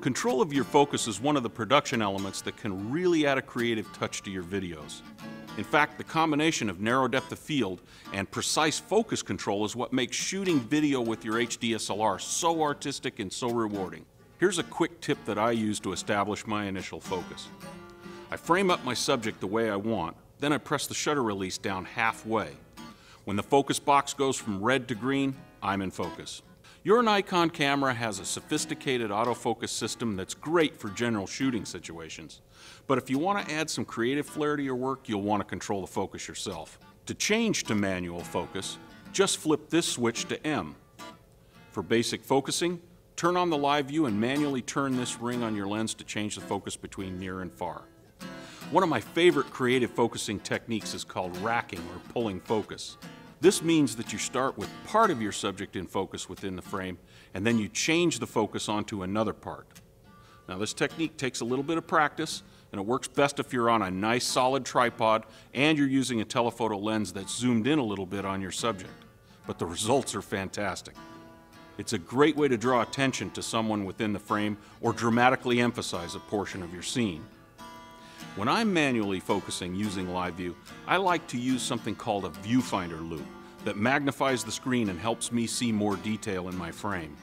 Control of your focus is one of the production elements that can really add a creative touch to your videos. In fact, the combination of narrow depth of field and precise focus control is what makes shooting video with your HDSLR so artistic and so rewarding. Here's a quick tip that I use to establish my initial focus. I frame up my subject the way I want, then I press the shutter release down halfway. When the focus box goes from red to green, I'm in focus. Your Nikon camera has a sophisticated autofocus system that's great for general shooting situations. But if you want to add some creative flair to your work, you'll want to control the focus yourself. To change to manual focus, just flip this switch to M. For basic focusing, turn on the live view and manually turn this ring on your lens to change the focus between near and far. One of my favorite creative focusing techniques is called racking or pulling focus. This means that you start with part of your subject in focus within the frame, and then you change the focus onto another part. Now, this technique takes a little bit of practice, and it works best if you're on a nice solid tripod and you're using a telephoto lens that's zoomed in a little bit on your subject. But the results are fantastic. It's a great way to draw attention to someone within the frame or dramatically emphasize a portion of your scene. When I'm manually focusing using live view, I like to use something called a viewfinder loop that magnifies the screen and helps me see more detail in my frame.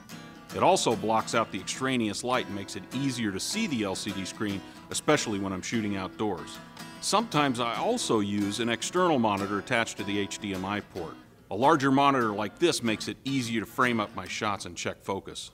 It also blocks out the extraneous light and makes it easier to see the LCD screen, especially when I'm shooting outdoors. Sometimes I also use an external monitor attached to the HDMI port. A larger monitor like this makes it easier to frame up my shots and check focus.